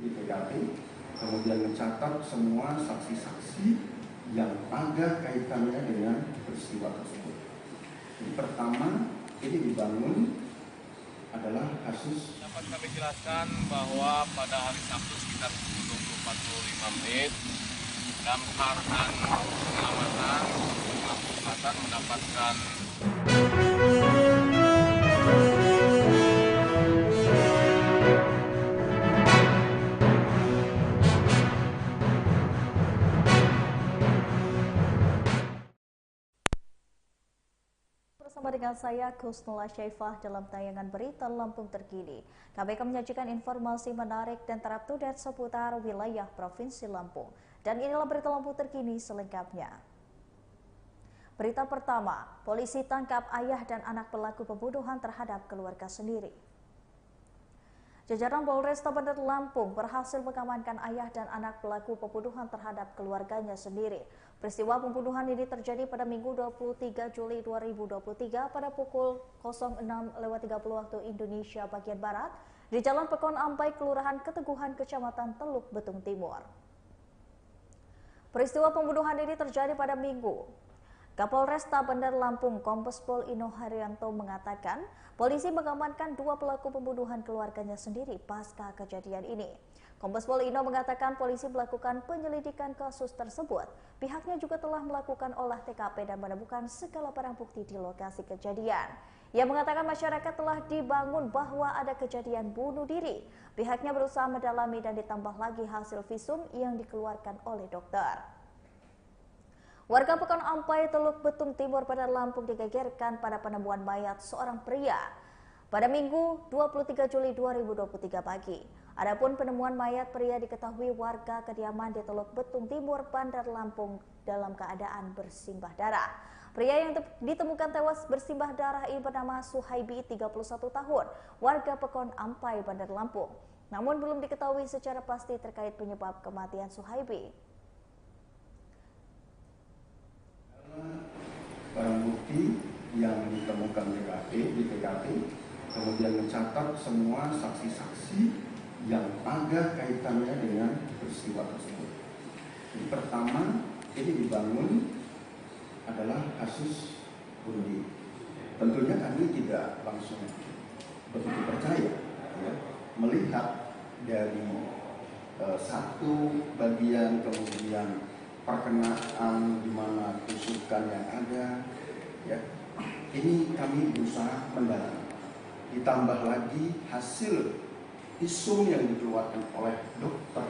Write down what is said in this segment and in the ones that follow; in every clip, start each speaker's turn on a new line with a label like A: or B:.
A: di TKP, kemudian mencatat semua saksi-saksi yang ada kaitannya dengan peristiwa tersebut. Jadi pertama, ini dibangun adalah kasus.
B: Dapat kami jelaskan bahwa pada hari Sabtu sekitar pukul 20.45 menit, damkar dan penyelamatan Lampung Selatan mendapatkan
C: bersama dengan saya Kusnula Syaifah dalam tayangan berita Lampung terkini. Kami akan menyajikan informasi menarik dan terupdate seputar wilayah Provinsi Lampung. Dan inilah berita Lampung terkini selengkapnya. Berita pertama, polisi tangkap ayah dan anak pelaku pembunuhan terhadap keluarga sendiri. Jajaran Polresta Bandar Lampung berhasil mengamankan ayah dan anak pelaku pembunuhan terhadap keluarganya sendiri. Peristiwa pembunuhan ini terjadi pada Minggu 23 Juli 2023 pada pukul 06.30 waktu Indonesia bagian Barat di Jalan Pekon Ampai, Kelurahan Keteguhan, Kecamatan Teluk Betung Timur. Peristiwa pembunuhan ini terjadi pada Minggu. Kapolresta Bandar Lampung Kombes Pol Ino Haryanto mengatakan polisi mengamankan dua pelaku pembunuhan keluarganya sendiri pasca kejadian ini. Kombes Pol Ino mengatakan polisi melakukan penyelidikan kasus tersebut. Pihaknya juga telah melakukan olah TKP dan menemukan segala barang bukti di lokasi kejadian. Ia mengatakan masyarakat telah dibangun bahwa ada kejadian bunuh diri. Pihaknya berusaha mendalami dan ditambah lagi hasil visum yang dikeluarkan oleh dokter. Warga Pekon Ampai, Teluk Betung Timur, Bandar Lampung digegerkan pada penemuan mayat seorang pria pada Minggu 23 Juli 2023 pagi. Adapun penemuan mayat pria diketahui warga kediaman di Teluk Betung Timur, Bandar Lampung dalam keadaan bersimbah darah. Pria yang ditemukan tewas bersimbah darah ini bernama Suhaibi, 31 tahun, warga Pekon Ampai, Bandar Lampung. Namun belum diketahui secara pasti terkait penyebab kematian Suhaibi.
A: Barang bukti yang ditemukan di TKP, kemudian mencatat semua saksi-saksi yang ada kaitannya dengan peristiwa tersebut. Jadi pertama, ini dibangun adalah kasus bunuh diri. Tentunya kami tidak langsung begitu percaya, ya, melihat dari satu bagian kemudian perkenaan di mana tusukan yang ada, ya, ini kami berusaha mendalami. Ditambah lagi hasil visum yang dikeluarkan oleh dokter,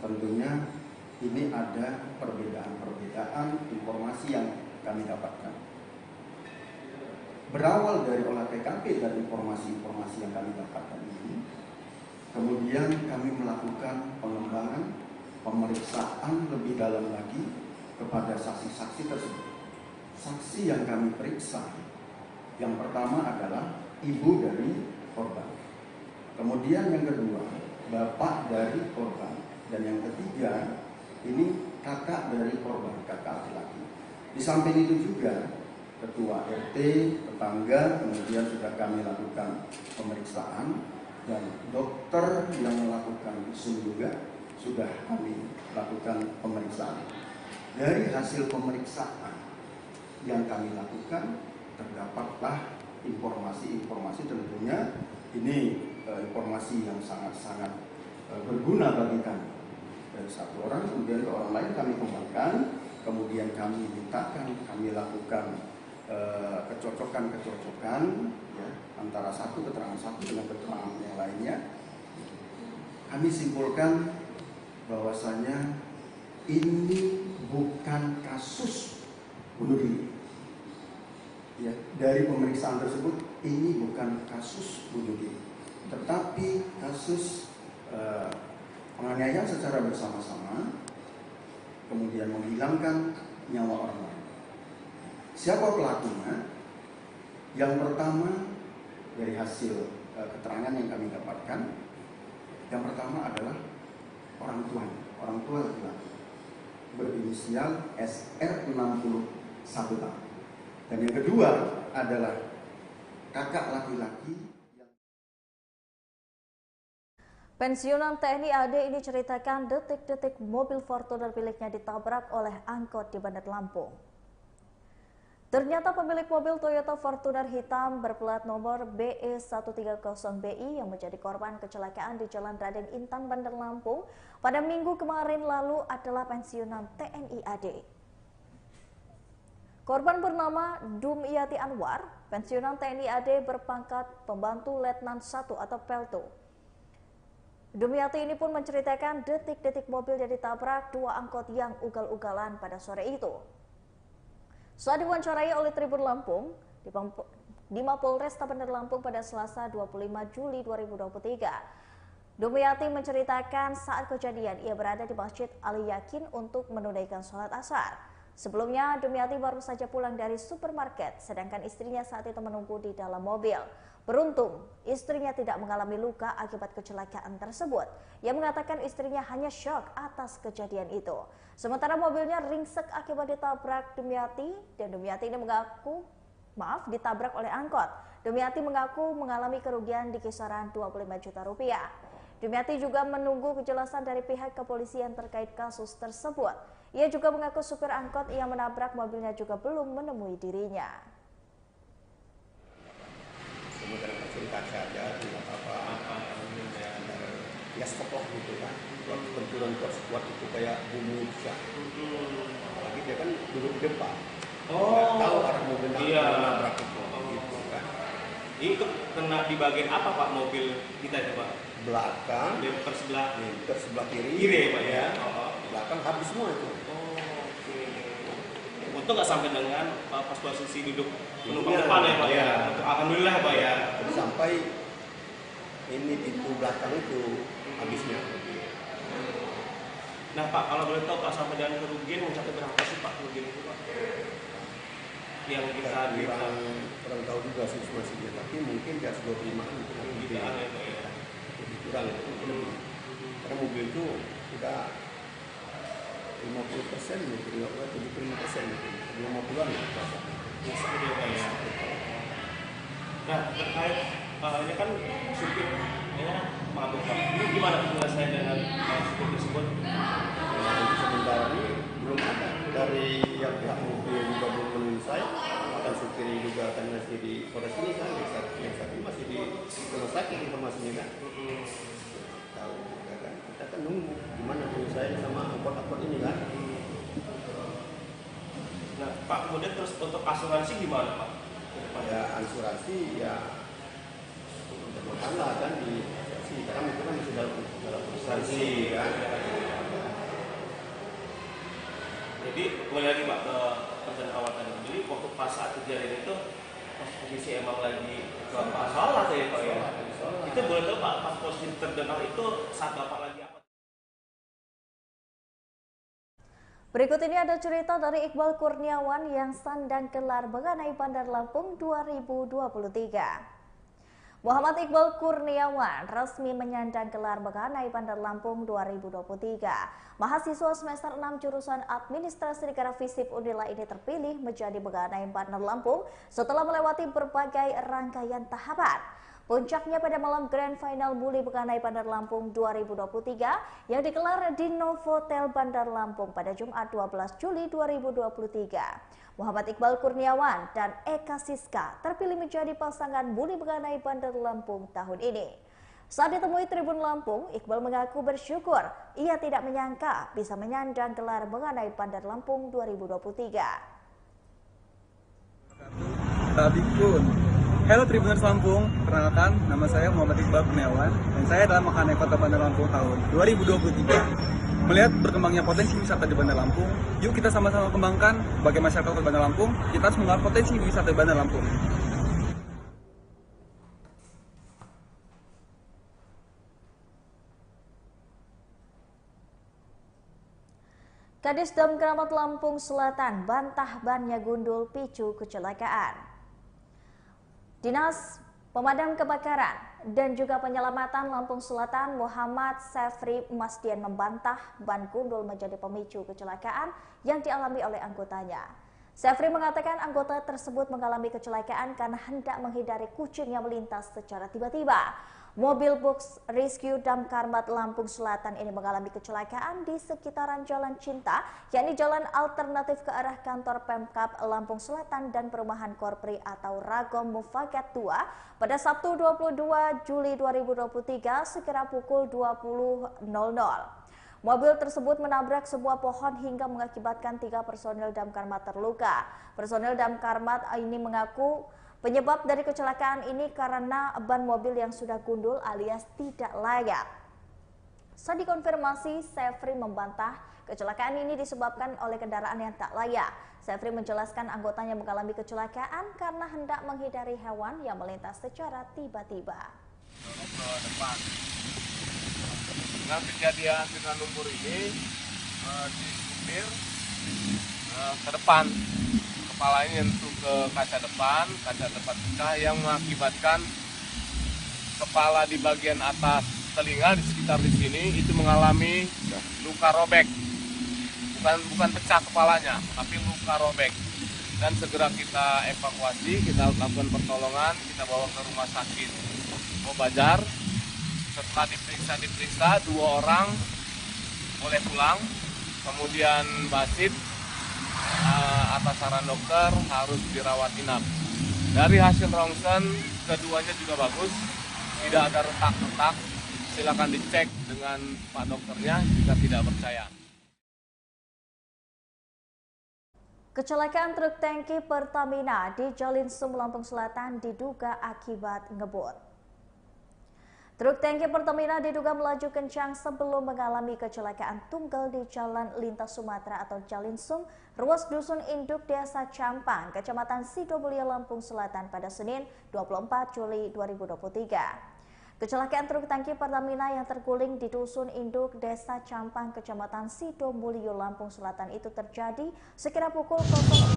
A: tentunya ini ada perbedaan informasi yang kami dapatkan. Berawal dari olah TKP dan informasi-informasi yang kami dapatkan ini, kemudian kami melakukan pengembangan pemeriksaan lebih dalam lagi kepada saksi-saksi tersebut. Saksi yang kami periksa, yang pertama adalah ibu dari korban. Kemudian yang kedua, bapak dari korban. Dan yang ketiga, ini kakak dari korban, kakak laki-laki. Di samping itu juga, ketua RT, tetangga, kemudian sudah kami lakukan pemeriksaan. Dan dokter yang melakukan visum juga sudah kami lakukan pemeriksaan. Dari hasil pemeriksaan yang kami lakukan, terdapatlah informasi-informasi, tentunya ini informasi yang sangat-sangat berguna bagi kami. Dari satu orang kemudian ke orang lain kami kembangkan, kemudian kami mintakan, kami lakukan kecocokan, ya, antara satu keterangan satu dengan keterangan yang lainnya. Kami simpulkan bahwasanya ini bukan kasus bunuh diri. Ya, dari pemeriksaan tersebut ini bukan kasus bunuh diri, tetapi kasus penganiayaan secara bersama-sama, kemudian menghilangkan nyawa orang lain. Siapa pelakunya? Yang pertama, dari hasil keterangan yang kami dapatkan, yang pertama adalah orang tua laki-laki berinisial SR 61 tahun. Dan yang kedua adalah kakak laki-laki.
C: Pensiunan TNI AD ini ceritakan detik-detik mobil Fortuner miliknya ditabrak oleh angkot di Bandar Lampung. Ternyata pemilik mobil Toyota Fortuner hitam berplat nomor BE130BI yang menjadi korban kecelakaan di Jalan Raden Intan, Bandar Lampung pada Minggu kemarin lalu adalah pensiunan TNI AD. Korban bernama Dumyati Anwar, pensiunan TNI AD berpangkat pembantu letnan 1 atau pelto. Dumyati ini pun menceritakan detik-detik mobil yang ditabrak dua angkot yang ugal-ugalan pada sore itu. Saat diwawancarai oleh Tribun Lampung di Mapolresta Bandar Lampung pada Selasa 25 Juli 2023, Dumyati menceritakan saat kejadian ia berada di Masjid Ali Yakin untuk menunaikan sholat asar. Sebelumnya, Dumyati baru saja pulang dari supermarket, sedangkan istrinya saat itu menunggu di dalam mobil. Beruntung, istrinya tidak mengalami luka akibat kecelakaan tersebut. Ia mengatakan istrinya hanya syok atas kejadian itu. Sementara mobilnya ringsek akibat ditabrak Dumyati, dan Dumyati ini ditabrak oleh angkot. Dumyati mengaku mengalami kerugian di kisaran 25 juta rupiah. Dumyati juga menunggu kejelasan dari pihak kepolisian terkait kasus tersebut. Ia juga mengaku supir angkot yang menabrak mobilnya juga belum menemui dirinya.
D: Kemudian cerita saja, tidak apa-apa, ya stop gitu kan. Waktu benturan kuat itu kayak bumi bisa. Apalagi dia kan duduk di depan. Nggak tahu arah mobil yang nabrak itu. Gitu kan.
E: Itu kena di bagian apa Pak mobil kita itu Pak?
D: Belakang,
E: sebelah
D: kiri.
E: Kiri ya Pak ya.
D: Belakang habis semua itu.
E: Oke. Untung nggak sampai dengan pas posisi duduk penumpang depan ya Pak ya. Alhamdulillah Pak ya.
D: Jadi sampai ini pintu belakang itu habisnya.
E: Nah Pak, kalau boleh tahu Pak sampai dengan kerugian mencapai berapa sih Pak kerugian itu Pak? Yang kita
D: kurang tahu juga sih masih, tapi mungkin di atas 25 gitu.
E: Jutaan ya Pak ya.
D: Lebih kurang itu lebih. Karena mobil itu sudah 50% mungkin 75% mungkin 50-an ya.
E: Seperti itu Pak ya. Nah terkait ini kan supirnya mabuk Pak. Ini gimana penyelesaian dengan supir tersebut?
D: Untuk sementara ini belum ada dari yang pihak mobil juga belum menyelesai, dan supir juga akan masih di Polres ini kan, yang satu masih di rumah sakit informasinya kan. Tahu juga kan, kita kan nunggu gimana penyelesaian sama angkot-angkot ini kan.
E: Nah Pak, kemudian terus untuk asuransi gimana Pak?
D: Ya asuransi ya bertambah kan di asuransi, karena itu kan masih dalam asuransi kan.
E: Jadi kembali lagi Pak ke pertanyaan awal tadi. Jadi waktu pas saat kejadian itu posisi emang lagi sholat ya Pak ya. Itu boleh tahu Pak pas posisi terdengar itu saat Bapak lagi apa?
C: Berikut ini ada cerita dari Iqbal Kurniawan yang sandang gelar mengenai Bandar Lampung 2023. Muhammad Iqbal Kurniawan resmi menyandang gelar mengenai Bandar Lampung 2023. Mahasiswa semester 6 jurusan Administrasi Negara FISIP Unila ini terpilih menjadi mengenai Bandar Lampung setelah melewati berbagai rangkaian tahapan. Puncaknya pada malam Grand Final Muli Mengenai Bandar Lampung 2023 yang digelar di Novotel Bandar Lampung pada Jumat 12 Juli 2023. Muhammad Iqbal Kurniawan dan Eka Siska terpilih menjadi pasangan Muli Mengenai Bandar Lampung tahun ini. Saat ditemui Tribun Lampung, Iqbal mengaku bersyukur ia tidak menyangka bisa menyandang gelar Mengenai Bandar Lampung 2023.
F: Halo Tribuners Lampung, perkenalkan nama saya Muhammad Iqbal Kurniawan dan saya adalah Mengenai Kota Bandar Lampung tahun 2023. Melihat berkembangnya potensi wisata di Bandar Lampung, yuk kita sama-sama kembangkan sebagai masyarakat Kota Bandar Lampung, kita harus mengangkat potensi wisata di Bandar Lampung.
C: Kadis Dam Keramat Lampung Selatan bantah bannya gundul picu kecelakaan. Dinas Pemadam Kebakaran dan juga Penyelamatan Lampung Selatan Muhammad Sefri Masdian membantah ban gundul menjadi pemicu kecelakaan yang dialami oleh anggotanya. Sefri mengatakan anggota tersebut mengalami kecelakaan karena hendak menghindari kucing yang melintas secara tiba-tiba. Mobil Box Rescue Damkar Lampung Selatan ini mengalami kecelakaan di sekitaran Jalan Cinta, yakni jalan alternatif ke arah kantor Pemkab Lampung Selatan dan Perumahan Korpri atau Ragom Mufakat 2 pada Sabtu 22 Juli 2023 sekira pukul 20.00. Mobil tersebut menabrak sebuah pohon hingga mengakibatkan 3 personil Damkar terluka. Personil Damkar ini mengaku penyebab dari kecelakaan ini karena ban mobil yang sudah gundul alias tidak layak. Saat dikonfirmasi, Sefri membantah kecelakaan ini disebabkan oleh kendaraan yang tak layak. Sefri menjelaskan anggotanya mengalami kecelakaan karena hendak menghindari hewan yang melintas secara tiba-tiba.
B: Dengan kejadian dengan lumpur ini, si supir ke depan, kepalanya nyentuh ke kaca depan pecah yang mengakibatkan kepala di bagian atas telinga di sekitar di sini itu mengalami luka robek. Bukan pecah kepalanya, tapi luka robek. Dan segera kita evakuasi, kita lakukan pertolongan, kita bawa ke rumah sakit Mobajar. Setelah diperiksa 2 orang boleh pulang, kemudian Basit atas saran dokter harus dirawat inap. Dari hasil rongsen keduanya juga bagus, tidak ada retak-retak. Silakan dicek dengan Pak dokternya jika tidak percaya.
C: Kecelakaan truk tangki Pertamina di Jalinsum, Lampung Selatan diduga akibat ngebut. Truk tangki Pertamina diduga melaju kencang sebelum mengalami kecelakaan tunggal di Jalan Lintas Sumatera atau Jalinsum, ruas Dusun Induk, Desa Campang, Kecamatan Sidomulia, Lampung Selatan pada Senin 24 Juli 2023. Kecelakaan truk tangki Pertamina yang terguling di Dusun Induk, Desa Campang, Kecamatan Sidomulyo, Lampung Selatan itu terjadi sekira pukul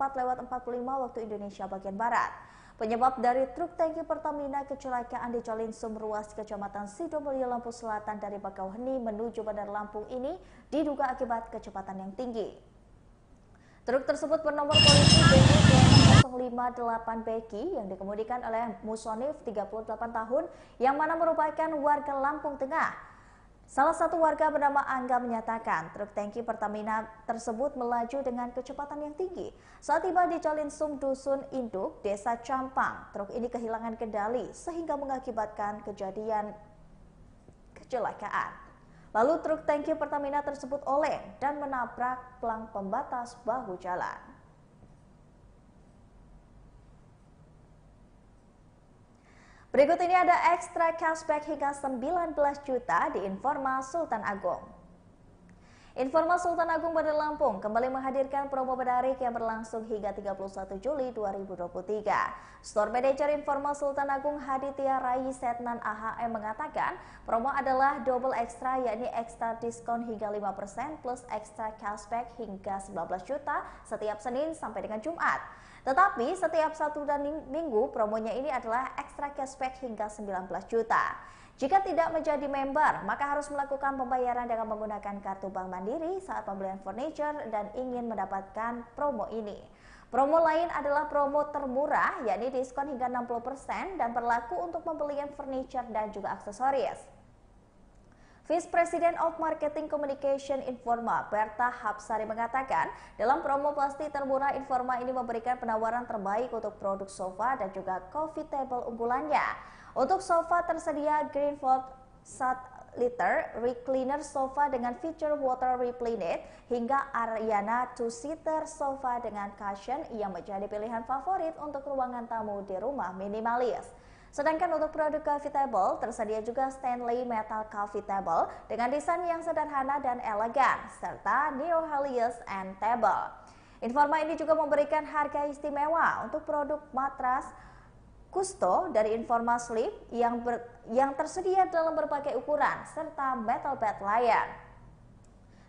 C: 04.45 waktu Indonesia bagian Barat. Penyebab dari truk tangki Pertamina kecelakaan di Jalinsum, ruas Kecamatan Sidomulyo, Lampung Selatan dari Bakauheni menuju Bandar Lampung ini diduga akibat kecepatan yang tinggi. Truk tersebut bernomor polisi BG 058 Beki yang dikemudikan oleh Musonif 38 tahun yang mana merupakan warga Lampung Tengah. Salah satu warga bernama Angga menyatakan truk tangki Pertamina tersebut melaju dengan kecepatan yang tinggi. Saat tiba di Jalinsum Dusun Induk, Desa Campang, truk ini kehilangan kendali sehingga mengakibatkan kejadian kecelakaan. Lalu truk tangki Pertamina tersebut oleng dan menabrak pelang pembatas bahu jalan. Berikut ini ada ekstra cashback hingga 19 juta di Informa Sultan Agung. Informa Sultan Agung Bandar Lampung kembali menghadirkan promo menarik yang berlangsung hingga 31 Juli 2023. Store Manager Informa Sultan Agung Haditya Rai Setnan AHM mengatakan promo adalah double ekstra, yakni ekstra diskon hingga 5% plus ekstra cashback hingga 19 juta setiap Senin sampai dengan Jumat. Tetapi setiap Sabtu dan Minggu promonya ini adalah ekstra cashback hingga 19 juta. Jika tidak menjadi member, maka harus melakukan pembayaran dengan menggunakan kartu Bank Mandiri saat pembelian furniture dan ingin mendapatkan promo ini. Promo lain adalah promo termurah, yakni diskon hingga 60% dan berlaku untuk pembelian furniture dan juga aksesoris. Vice President of Marketing Communication Informa, Berta Hapsari mengatakan, dalam promo pasti termurah Informa ini memberikan penawaran terbaik untuk produk sofa dan juga coffee table unggulannya. Untuk sofa tersedia Greenfold Sat liter recliner sofa dengan fitur water replenet hingga Ariana 2-seater sofa dengan cushion yang menjadi pilihan favorit untuk ruangan tamu di rumah minimalis. Sedangkan untuk produk coffee table tersedia juga Stanley Metal Coffee Table dengan desain yang sederhana dan elegan serta Neo Helios and Table. Informa ini juga memberikan harga istimewa untuk produk matras Kusto dari Informa Sleep yang tersedia dalam berbagai ukuran serta metal bed layer.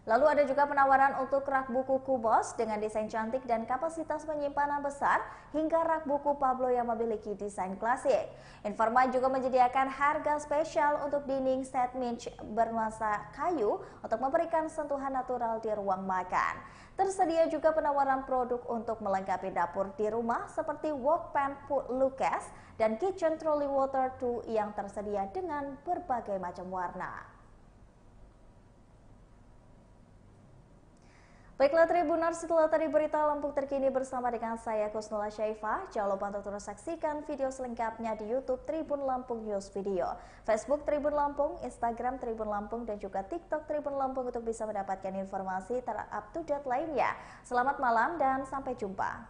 C: Lalu ada juga penawaran untuk rak buku Kubos dengan desain cantik dan kapasitas penyimpanan besar hingga rak buku Pablo yang memiliki desain klasik. Informa juga menyediakan harga spesial untuk dinding set minch bernuansa kayu untuk memberikan sentuhan natural di ruang makan. Tersedia juga penawaran produk untuk melengkapi dapur di rumah seperti wok pan lukes dan kitchen trolley water 2 yang tersedia dengan berbagai macam warna. Baiklah Tribuners, setelah tadi berita Lampung terkini bersama dengan saya Kusnula Syaifah. Jangan lupa untuk terus saksikan video selengkapnya di YouTube Tribun Lampung News Video, Facebook Tribun Lampung, Instagram Tribun Lampung, dan juga TikTok Tribun Lampung untuk bisa mendapatkan informasi ter-up-to-date lainnya. Selamat malam dan sampai jumpa.